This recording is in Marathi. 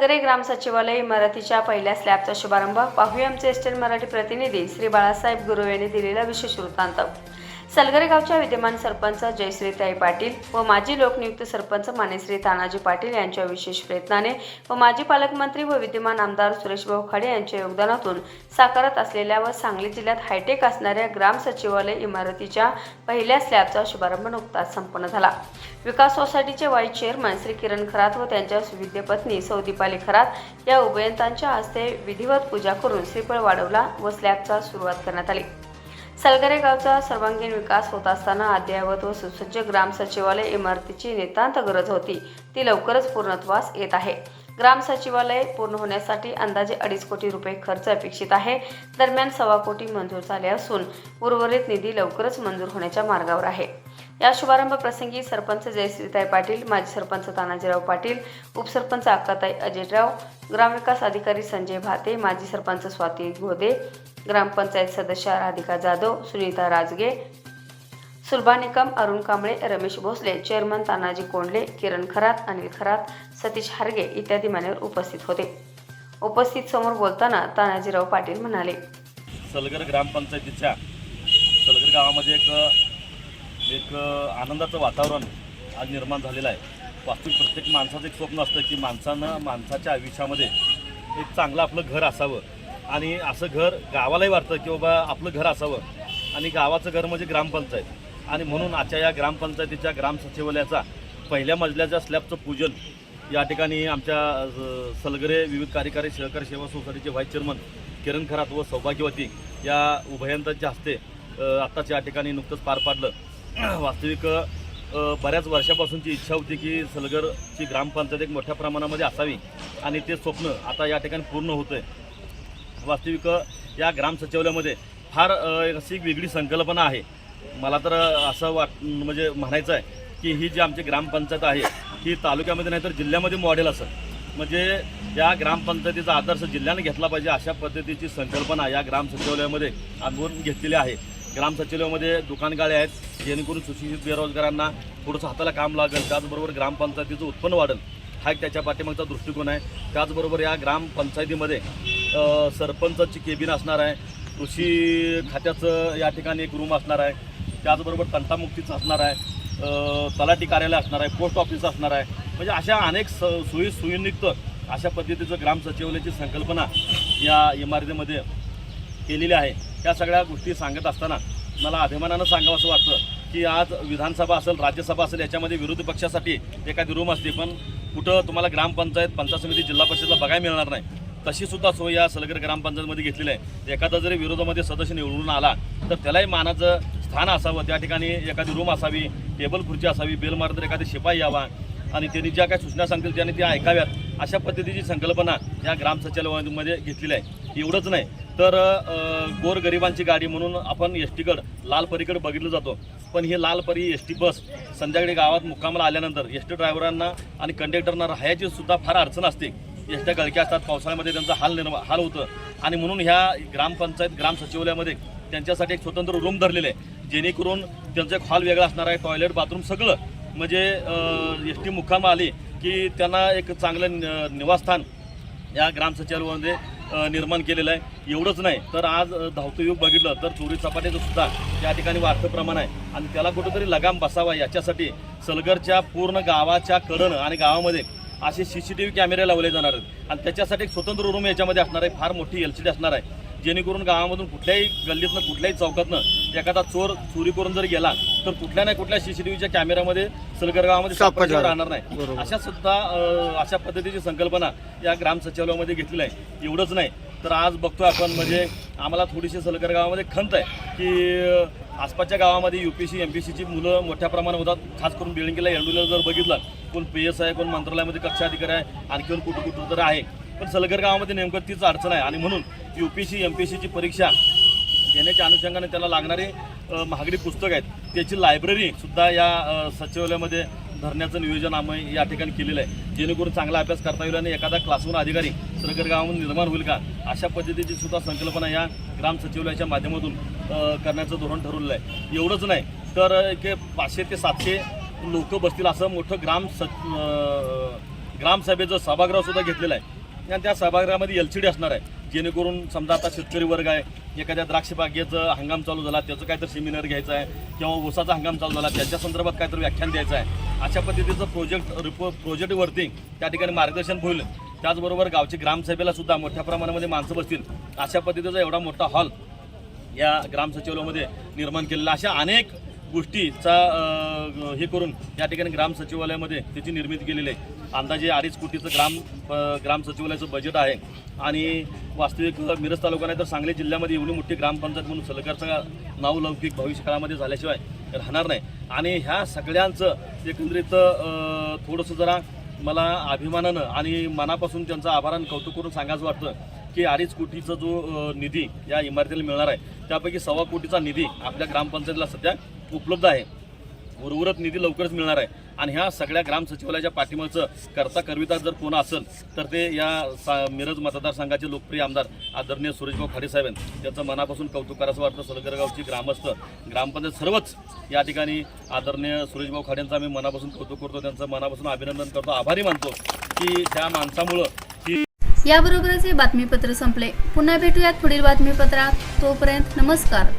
सलगरे ग्राम सचिवालय इमारतीच्या पहिल्या स्लॅबचा शुभारंभ पाहूया आमचे एस्टेट मराठी प्रतिनिधी श्री बाळासाहेब गुरव यांनी दिलेला विशेष वृत्तांत। सलगरे गावच्या विद्यमान सरपंच जयश्रीताई पाटील व माजी लोकनियुक्त सरपंच मानेश्री तानाजी पाटील यांच्या विशेष प्रयत्नाने व माजी पालकमंत्री व विद्यमान आमदार सुरेशभाऊ खाडे यांच्या योगदानातून साकारत असलेल्या व सांगली जिल्ह्यात हायटेक असणाऱ्या ग्राम सचिवालय इमारतीच्या पहिल्या स्लॅबचा शुभारंभ नुकताच संपन्न झाला। विकास सोसायटीचे वाईस चेअरमन श्री किरण खरात व त्यांच्या सुविद्य पत्नी सौ दीपाली खरात या उभयंतांच्या हस्ते विधिवत पूजा करून श्रीफळ वाढवला व स्लॅबचा सुरुवात करण्यात आली। सलगरे गावचा सर्वांगीण विकास होत असताना अद्ययावत व सुसज्ज ग्राम सचिवालय इमारतीची नितांत गरज होती, ती लवकरच पूर्णत्वास येत आहे। ग्राम सचिवालय पूर्ण होण्यासाठी अंदाजे 2.5 कोटी रुपये खर्च अपेक्षित आहे। दरम्यान 1.25 कोटी मंजूर झाले असून उर्वरित निधी लवकरच मंजूर होण्याच्या मार्गावर आहे। या शुभारंभ प्रसंगी सरपंच जयश्रीताई पाटील, माजी सरपंच तानाजीराव पाटील, उपसरपंच अक्काताई अजितराव, ग्रामविकास अधिकारी संजय भाते, माजी सरपंच स्वाती घोदे, ग्रामपंचायत सदस्य राधिका जाधव, सुनीता राजगे, सुलभा निकम, अरुण कांबळे, रमेश भोसले, चेअरमन तानाजी कोंडले, किरण खरात, अनिल खरात, सतीश हारगे इत्यादी मान्यवर उपस्थित होते। उपस्थित समोर बोलताना तानाजीराव पाटील म्हणाले, सलगर ग्रामपंचायतीच्या सलगर गावामध्ये एक आनंदाचं वातावरण आज निर्माण झालेलं आहे। वास्तविक प्रत्येक माणसाचं एक स्वप्न असतं की माणसाच्या आयुष्यामध्ये एक चांगलं आपलं घर असावं आणि असं घर गावालाही वाटतं की बाबा आपलं घर असावं आणि गावाचं घर म्हणजे ग्रामपंचायत। आणि म्हणून आजच्या या ग्रामपंचायतीच्या ग्राम सचिवालयाचा पहिल्या मजल्याच्या स्लॅबचं पूजन या ठिकाणी आमच्या सलगरे विविध कार्यकारी सहकारी सेवा सोसायटीचे व्हाईस चेअरमन किरण खरात व सौभाग्यवती या उभयंतांच्या हस्ते आत्ताच या ठिकाणी नुकतंच पार पाडलं। वास्तविक बऱ्याच वर्षापासूनची इच्छा होती की सलगरची ग्रामपंचायत एक मोठ्या प्रमाणामध्ये असावी आणि ते स्वप्न आता या ठिकाणी पूर्ण होतं आहे। वास्तविक या ग्राम सचिवालयामध्ये फार अशी वेगळी संकल्पना आहे। मला तर असं म्हणजे म्हणायचं आहे की ही जी आमची ग्रामपंचायत आहे ही तालुक्यामध्ये नाही तर जिल्ह्यामध्ये मॉडेल असं म्हणजे या ग्रामपंचायतीचा आदर्श जिल्ह्याने घेतला पाहिजे अशा पद्धतीची संकल्पना या ग्राम सचिवालयामध्ये आंदोलन घेतलेली आहे। ग्राम सचिवालयामध्ये दुकानगाळे आहेत जेणेकरून सुशिक्षित बेरोजगारांना थोडंसं हाताला काम लागेल, त्याचबरोबर ग्रामपंचायतीचं उत्पन्न वाढेल हा एक त्याच्या पाठीमागचा दृष्टिकोन आहे। त्याचबरोबर या ग्रामपंचायतीमध्ये सरपंचाची केबिन असणार आहे, कृषी खात्याचं या ठिकाणी एक रूम असणार आहे, त्याचबरोबर तंटामुक्तीचं असणार आहे, तलाठी कार्यालय असणार आहे, पोस्ट ऑफिस असणार आहे। म्हणजे अशा अनेक सुयुक्त अशा पद्धतीचं ग्राम सचिवालयाची संकल्पना या इमारतीमध्ये केलेली आहे। या सगळ्या गोष्टी सांगत असताना मला अभिमानानं सांगावं असं वाटतं की आज विधानसभा असेल राज्यसभा असेल याच्यामध्ये विरोधी पक्षासाठी एखादी रूम असते, पण कुठं तुम्हाला ग्रामपंचायत पंचायत समिती जिल्हा परिषदला बघायला मिळणार नाही। तशी सुद्धा सोय या सलगर ग्रामपंचायतमध्ये घेतलेली आहे। एखादा जरी विरोधामध्ये सदस्य निवडून आला तर त्यालाही मानाचं स्थान असावं, त्या ठिकाणी एखादी रूम असावी, टेबल खुर्ची असावी, बेल मारत तर एखादी शिपाई यावा आणि त्यांनी ज्या काही सूचना सांगतील त्याने त्या ऐकाव्यात अशा पद्धतीची संकल्पना या ग्राम सचिवालयामध्ये घेतलेली आहे। एवढंच नाही तर गोरगरिबांची गाडी म्हणून आपण एसटीकडं लालपरीकडे बघितलं जातो, पण ही लालपरी एसटी बस संध्याकाळी गावात मुक्कामाला आल्यानंतर एसटी ड्रायव्हरांना आणि कंडक्टरना राहायची सुद्धा फार अडचण असते। एसट्या गळक्या असतात, पावसाळ्यामध्ये त्यांचा हाल होतं आणि म्हणून ह्या ग्रामपंचायत ग्राम सचिवालयामध्ये त्यांच्यासाठी एक स्वतंत्र रूम धरलेले आहे जेणेकरून त्यांचं एक हॉल वेगळा असणार आहे, टॉयलेट बाथरूम सगळं म्हणजे एस टी मुक्काम आली की त्यांना एक चांगलं निवासस्थान या ग्राम सचिवालयामध्ये निर्माण केलेलं आहे। एवढंच नाही तर आज धावतं युग बघितलं तर चोरी चपाटीचं सुद्धा या ठिकाणी वाढतं प्रमाण आहे आणि त्याला कुठंतरी लगाम बसावा याच्यासाठी सलगरच्या पूर्ण गावाच्या कडनं आणि गावामध्ये असे CCTV कॅमेरे लावले जाणार आहेत आणि त्याच्यासाठी एक स्वतंत्र रूम याच्यामध्ये असणार आहे, फार मोठी LCD असणार आहे जेणेकरून गावामधून कुठल्याही गल्लीतनं कुठल्याही चौकातनं एखादा चोर चोरी करून जर गेला तर कुठल्या ना कुठल्या CCTVच्या कॅमेऱ्यामध्ये सलगर गावामध्ये सापडला राहणार नाही। अशा पद्धतीची संकल्पना या ग्राम सचिवालयामध्ये घेतलेली आहे। एवढंच नाही तर आज बघतोय आपण म्हणजे आम्हाला थोडीशी सलगर गावामध्ये खंत आहे की आसपासच्या गावामध्ये UPSC MPSCची मुलं मोठ्या प्रमाणात होतात, खास करून बिल्डिंगला एंडुला जर बघितलं कोण PS आहे, कोण मंत्रालयामध्ये कक्षा अधिकारी आहे, आणखी कुठं तर आहे, पण सलगर गावामध्ये नेमकं तीच अडचण आहे आणि म्हणून UPSC MPSCची परीक्षा घेण्याच्या अनुषंगाने त्याला लागणारी महागडी पुस्तकं आहेत त्याची लायब्ररी सुद्धा या सचिवालयामध्ये धरण्याचं नियोजन आम्ही या ठिकाणी केलेलं आहे जेणेकरून चांगला अभ्यास करता येईल आणि एखादा क्लासरूम अधिकारी सलगर गावामध्ये निर्माण होईल का अशा पद्धतीची सुद्धा संकल्पना या ग्राम सचिवालयाच्या माध्यमातून करण्याचं धोरण ठरवलेलं आहे। एवढंच नाही तर एक 500 ते 700 लोक बसतील असं मोठं ग्रामसभेचं सभागृह सुद्धा घेतलेलं आहे। आणि त्या सभागृहामध्ये LCD असणार आहे, जेणेकरून समजा आता शेतकरी वर्ग आहे, एखाद्या द्राक्ष बागेचं हंगाम चालू झाला त्याचं काहीतरी सेमिनार घ्यायचं आहे किंवा ऊसाचा हंगाम चालू झाला त्याच्या संदर्भात काहीतरी व्याख्यान द्यायचं आहे, अशा पद्धतीचं प्रोजेक्टवरती त्या ठिकाणी मार्गदर्शन होईल. त्याचबरोबर गावची ग्रामसभेला सुद्धा मोठ्या प्रमाणामध्ये माणसं बसतील अशा पद्धतीचा एवढा मोठा हॉल या ग्राम सचिवालयामध्ये निर्माण केलेला. अशा अनेक गोष्टीचा हे करून या ठिकाणी ग्राम सचिवालयामध्ये त्याची निर्मिती केलेली आहे. अंदाजे 2.5 कोटीचं ग्राम सचिवालयाचं बजेट आहे आणि वास्तविक मिरज तालुका नाही तर सांगली जिल्ह्यामध्ये एवढी मोठी ग्रामपंचायत म्हणून सलगरचा नावलौकिक भविष्य काळामध्ये झाल्याशिवाय राहणार नाही. आणि ह्या सगळ्यांचं एकंदरीत थोडंसं जरा मला अभिमानानं आणि मनापासून त्यांचं आभार आणि कौतुक करून सांगायचं वाटतं की 2.5 कोटीचा जो निधी या इमारतीला मिळणार आहे त्यापैकी 1.25 कोटीचा निधी आपल्या ग्रामपंचायतीला सध्या उपलब्ध आहे. उर्वरित निधी लवकरच मिळणार आहे. आणि ह्या सगळ्या ग्राम सचिवालयाच्या पाठीमागचं करता करविता जर कोण असेल तर ते या मिरज मतदारसंघाचे लोकप्रिय आमदार आदरणीय सुरेशभाऊ खाडे साहेब आहेत. त्याचं मनापासून कौतुक करायचं वाटतं. सलगरगावची ग्रामस्थ ग्रामपंचायत सर्वच या ठिकाणी आदरणीय सुरेशभाऊ खाडेंचं आम्ही मनापासून कौतुक करतो, त्यांचं मनापासून अभिनंदन करतो, आभारी मानतो की त्या माणसामुळं ही. याबरोबरच हे बातमीपत्र संपले. पुन्हा भेटूयात पुढील बातमीपत्रात. तोपर्यंत नमस्कार.